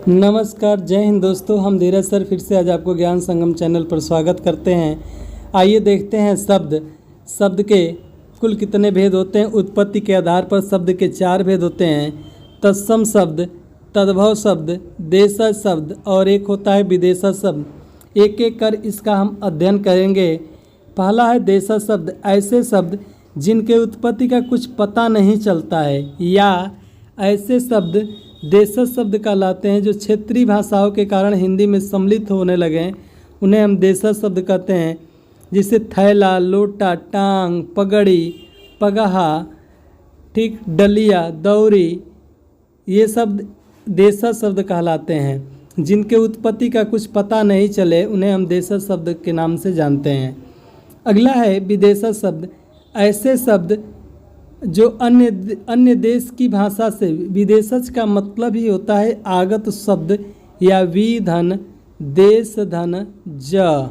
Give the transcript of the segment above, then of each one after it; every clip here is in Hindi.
नमस्कार, जय हिंद दोस्तों। हम धीरज सर फिर से आज आपको ज्ञान संगम चैनल पर स्वागत करते हैं। आइए देखते हैं शब्द के कुल कितने भेद होते हैं। उत्पत्ति के आधार पर शब्द के 4 भेद होते हैं। तत्सम शब्द, तद्भव शब्द, देशज शब्द और एक होता है विदेशज शब्द। एक एक कर इसका हम अध्ययन करेंगे। पहला है देशज शब्द। ऐसे शब्द जिनके उत्पत्ति का कुछ पता नहीं चलता है या ऐसे शब्द देशज शब्द कहलाते हैं जो क्षेत्रीय भाषाओं के कारण हिंदी में सम्मिलित होने लगे, उन्हें हम देशज शब्द कहते हैं। जिसे थैला, लोटा, टांग, पगड़ी, पगहा, ठीक, डलिया, दौरी, ये शब्द देशज शब्द कहलाते हैं। जिनके उत्पत्ति का कुछ पता नहीं चले उन्हें हम देशज शब्द के नाम से जानते हैं। अगला है विदेशज शब्द। ऐसे शब्द जो अन्य देश की भाषा से, विदेशज का मतलब ही होता है आगत शब्द या वी धन देश धन ज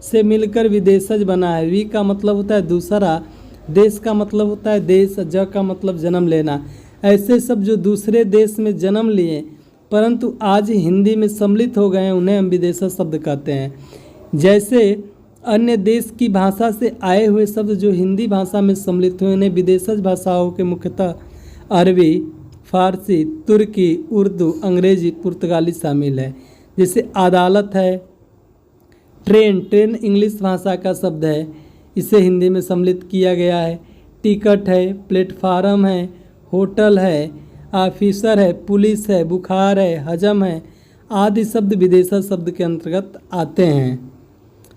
से मिलकर विदेशज बना है। वी का मतलब होता है दूसरा, देश का मतलब होता है देश, ज का मतलब जन्म लेना। ऐसे शब्द जो दूसरे देश में जन्म लिए परंतु आज हिंदी में सम्मिलित हो गए हैं उन्हें हम विदेशज शब्द कहते हैं। जैसे अन्य देश की भाषा से आए हुए शब्द जो हिंदी भाषा में सम्मिलित हुए उन्हें विदेशज भाषाओं के मुख्यतः अरबी, फारसी, तुर्की, उर्दू, अंग्रेजी, पुर्तगाली शामिल है। जैसे अदालत है, ट्रेन इंग्लिश भाषा का शब्द है, इसे हिंदी में सम्मिलित किया गया है। टिकट है, प्लेटफार्म है, होटल है, ऑफिसर है, पुलिस है, बुखार है, हजम है आदि शब्द विदेशज शब्द के अंतर्गत आते हैं।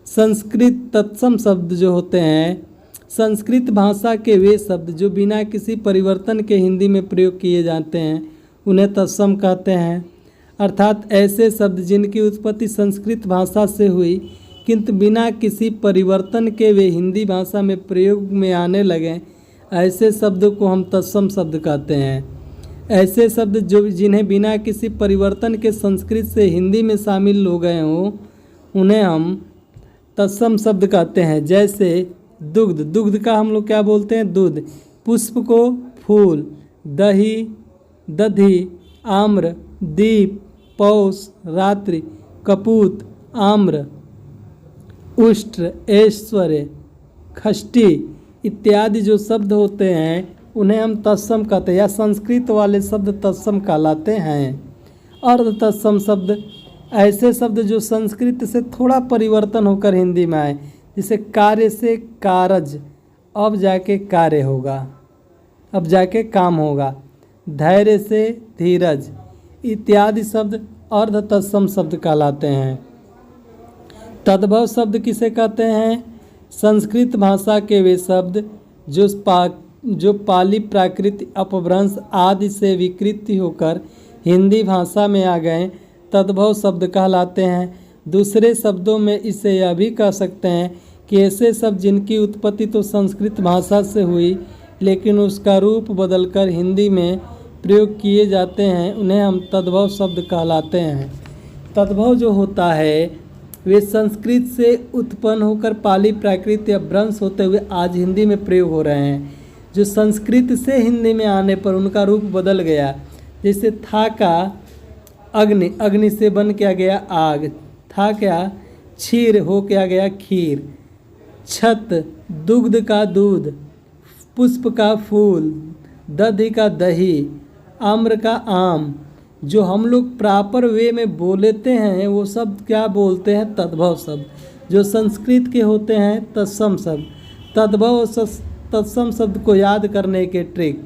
संस्कृत तत्सम शब्द जो होते हैं, संस्कृत भाषा के वे शब्द जो बिना किसी परिवर्तन के हिंदी में प्रयोग किए जाते हैं उन्हें तत्सम कहते हैं। अर्थात ऐसे शब्द जिनकी उत्पत्ति संस्कृत भाषा से हुई किंतु बिना किसी परिवर्तन के वे हिंदी भाषा में प्रयोग में आने लगे, ऐसे शब्दों को हम तत्सम शब्द कहते हैं। ऐसे शब्द जो जिन्हें बिना किसी परिवर्तन के संस्कृत से हिंदी में शामिल हो गए हों उन्हें हम तत्सम शब्द कहते हैं। जैसे दुग्ध, दुग्ध का हम लोग क्या बोलते हैं, दूध। पुष्प को फूल, दही, दधी, आम्र, दीप, पौष, रात्रि, कपूत, आम्र, उष्ट्र, ऐश्वर्य, खष्टी इत्यादि जो शब्द होते हैं उन्हें हम तत्सम कहते हैं या संस्कृत वाले शब्द तत्सम कहलाते हैं। अर्ध तत्सम शब्द ऐसे शब्द जो संस्कृत से थोड़ा परिवर्तन होकर हिंदी में आए, जैसे कार्य से कारज, अब जाके कार्य होगा, अब जाके काम होगा। धैर्य से धीरज इत्यादि शब्द अर्ध तत्सम शब्द कहलाते हैं। तद्भव शब्द किसे कहते हैं? संस्कृत भाषा के वे शब्द जो पाली, प्राकृत, अपभ्रंश आदि से विकृत होकर हिंदी भाषा में आ गए तद्भव शब्द कहलाते हैं। दूसरे शब्दों में इसे यह भी कह सकते हैं कि ऐसे शब्द जिनकी उत्पत्ति तो संस्कृत भाषा से हुई लेकिन उसका रूप बदलकर हिंदी में प्रयोग किए जाते हैं उन्हें हम तद्भव शब्द कहलाते हैं। तद्भव जो होता है वे संस्कृत से उत्पन्न होकर पाली, प्राकृत या भ्रंश होते हुए आज हिंदी में प्रयोग हो रहे हैं। जो संस्कृत से हिंदी में आने पर उनका रूप बदल गया। जैसे था का अग्नि, अग्नि से बन क्या गया आग, था क्या क्षीर हो क्या गया खीर, छत दुग्ध का दूध, पुष्प का फूल, दधि का दही, आम्र का आम। जो हम लोग प्रॉपर वे में बोलते हैं वो शब्द क्या बोलते हैं? तद्भव शब्द। जो संस्कृत के होते हैं तत्सम शब्द। तद्भव तत्सम शब्द को याद करने के ट्रिक,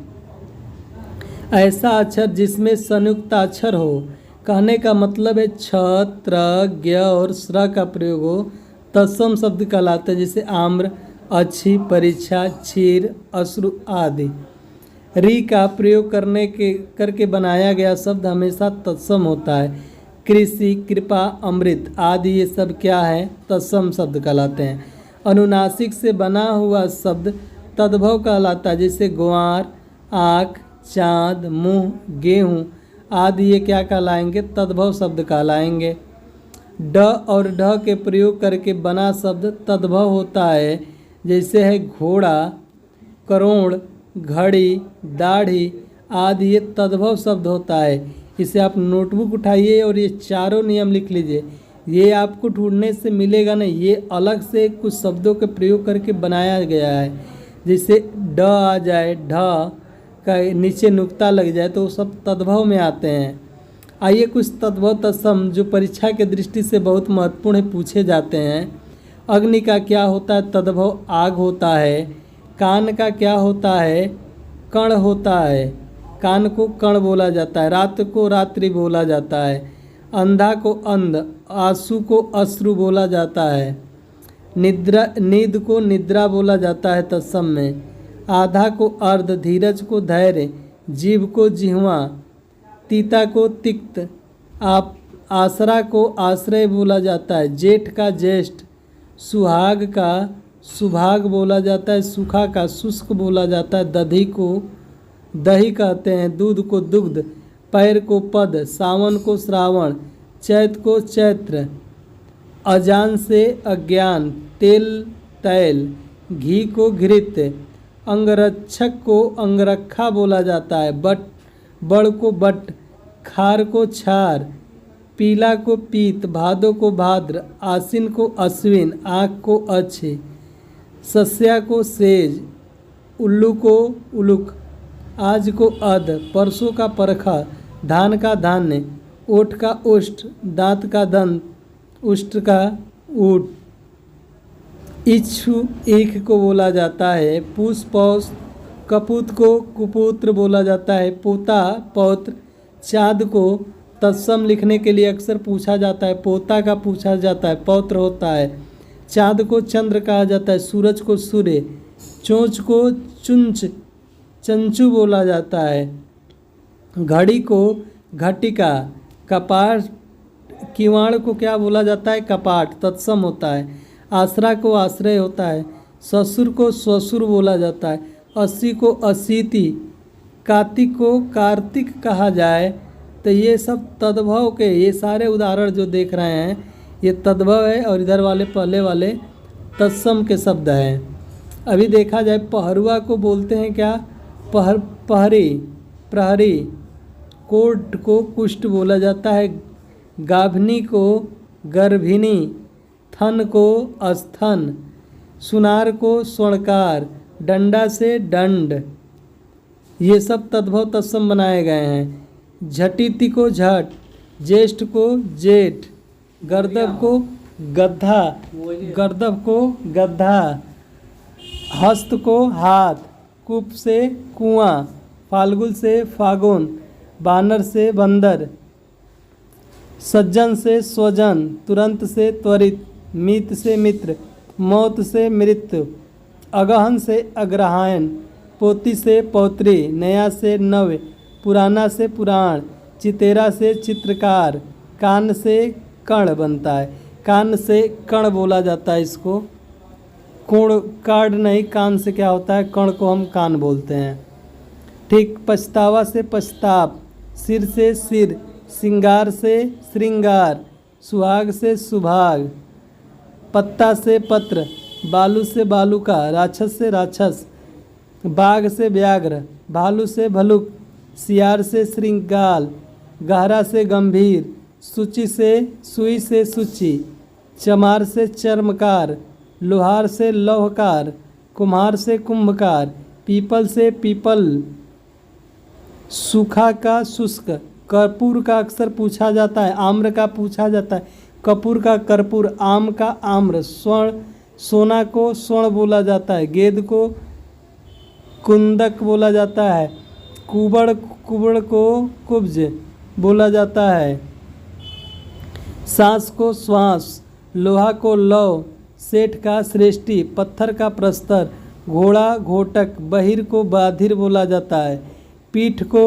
ऐसा अक्षर जिसमें संयुक्ताक्षर हो, कहने का मतलब है छ, त्र, ज्ञ और श्र का प्रयोग हो, तत्सम शब्द कहलाते हैं। जैसे आम्र, अच्छी, परीक्षा, क्षीर, अश्रु आदि। री का प्रयोग करके बनाया गया शब्द हमेशा तत्सम होता है। कृषि, कृपा, अमृत आदि ये सब क्या है? तत्सम शब्द कहलाते हैं। अनुनासिक से बना हुआ शब्द तद्भव कहलाता है। जैसे ग्वार, आँख, चाँद, मुँह, गेहूँ आदि ये क्या कहलाएंगे? तद्भव शब्द कहलाएंगे। ड और ढ के प्रयोग करके बना शब्द तद्भव होता है। जैसे है घोड़ा, करोड़, घड़ी, दाढ़ी आदि ये तद्भव शब्द होता है। इसे आप नोटबुक उठाइए और ये चारों नियम लिख लीजिए। ये आपको ढूंढने से मिलेगा नहीं, ये अलग से कुछ शब्दों के प्रयोग करके बनाया गया है। जैसे ड आ जाए, ढ का नीचे नुक्ता लग जाए तो वो सब तद्भव में आते हैं। आइए कुछ तद्भव तत्सम जो परीक्षा के दृष्टि से बहुत महत्वपूर्ण है पूछे जाते हैं। अग्नि का क्या होता है? तद्भव आग होता है। कान का क्या होता है? कण होता है, कान को कण बोला जाता है। रात को रात्रि बोला जाता है। अंधा को अंध, आंसू को अश्रु बोला जाता है। निद्रा, नींद को निद्रा बोला जाता है तत्सम में। आधा को अर्ध, धीरज को धैर्य, जीव को जिह्वा, तीता को तिक्त, आप आसरा को आश्रय बोला जाता है। जेठ का ज्येष्ठ, सुहाग का सुभाग बोला जाता है। सूखा का शुष्क बोला जाता है। दधी को दही कहते हैं। दूध को दुग्ध, पैर को पद, सावन को श्रावण, चैत को चैत्र, अजान से अज्ञान, तेल तैल, घी को घृत, अंगरक्षक को अंगरखा बोला जाता है। बड़ को बट, खार को छार, पीला को पीत, भादो को भाद्र, आसिन को अश्विन, आँख को अच्छे, सस्या को सेज, उल्लू को उलुक, आज को अध, परसों का परखा, धान का धान्य, ओठ का ओष्ठ, दांत का दंत, उष्ट का ऊट, इच्छु ईख को बोला जाता है। पूस पौष, कपूत को कुपुत्र बोला जाता है। पोता पौत्र, चाँद को तत्सम लिखने के लिए अक्सर पूछा जाता है। पोता का पूछा जाता है, पौत्र होता है। चाँद को चंद्र कहा जाता है। सूरज को सूर्य, चोंच को चुंच, चंचू बोला जाता है। घड़ी को घटिका, कपाट, किवाड़ को क्या बोला जाता है? कपाट, तत्सम होता है। आसरा को आश्रय होता है। ससुर को ससुर बोला जाता है। अस्सी को असीति, कार्तिक को कार्तिक कहा जाए। तो ये सब तद्भव के, ये सारे उदाहरण जो देख रहे हैं ये तद्भव है और इधर वाले पहले वाले तत्सम के शब्द हैं। अभी देखा जाए पहरुआ को बोलते हैं क्या? पहरी, प्रहरी। कोट को कुष्ठ बोला जाता है। गाभनी को गर्भिणी, थन को अस्थन, सुनार को स्वर्णकार, डंडा से दंड। ये सब तद्भव तत्सम बनाए गए हैं। झटिति को झट, ज्येष्ठ को जेठ, गर्दभ को गद्धा, गर्दभ को गद्धा, हस्त को हाथ, कूप से कुआं, फाल्गुन से फागुन, बानर से बंदर, सज्जन से स्वजन, तुरंत से त्वरित, मित से मित्र, मौत से मृत्यु, अगहन से अग्रहायण, पोती से पौत्री, नया से नव, पुराना से पुराण, चितेरा से चित्रकार, कान से कण बनता है। कान से कण बोला जाता है इसको। कोण कार्ड नहीं, कान से क्या होता है? कण को हम कान बोलते हैं। ठीक। पछतावा से पछताप, सिर से सिर, श्रृंगार से श्रृंगार, सुहाग से सुभाग, पत्ता से पत्र, बालू से बालूका, राक्षस से राक्षस, बाघ से व्याघ्र, भालू से भलुक, सियार से श्रृंगाल, गहरा से गंभीर, सूची से सुई से सूची, चमार से चर्मकार, लोहार से लौहकार, कुम्हार से कुंभकार, पीपल से पीपल, सूखा का शुष्क, कर्पूर का अक्सर पूछा जाता है। आम्र का पूछा जाता है। कपूर का कर्पूर, आम का आम्र, स्वर्ण, सोना को स्वर्ण बोला जाता है। गेंद को कुंदक बोला जाता है। कुबड़ को कुब्ज बोला जाता है। सांस को श्वास, लोहा को लौ, सेठ का श्रेष्ठी, पत्थर का प्रस्तर, घोड़ा घोटक, बहिर को बाधिर बोला जाता है। पीठ को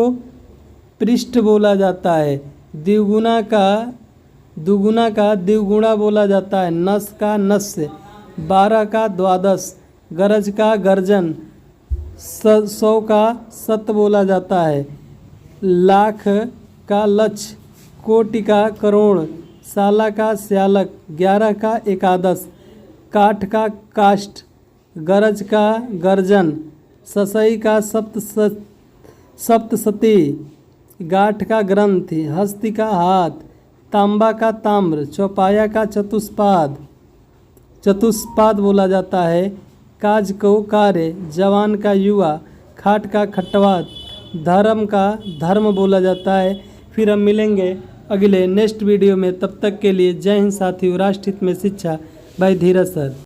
पृष्ठ बोला जाता है। द्विगुना का द्विगुणा बोला जाता है। नस का नस्य, 12 का द्वादश, गरज का गर्जन, 100 का सत बोला जाता है। लाख का लक्ष्य, कोटि का करोड़, साला का स्यालक, 11 का एकादश, काठ का काष्ठ, गरज का गर्जन, ससई का सप्तसती, गाठ का ग्रंथि, हस्ती का हाथ, तांबा का ताम्र, चौपाया का चतुष्पाद चतुष्पाद बोला जाता है, काज को कार्य, जवान का युवा, खाट का खटवाट, धर्म का धर्म बोला जाता है। फिर हम मिलेंगे अगले नेक्स्ट वीडियो में, तब तक के लिए जय हिंद साथियों। राष्ट्र हित में शिक्षा, भाई धीरज सर।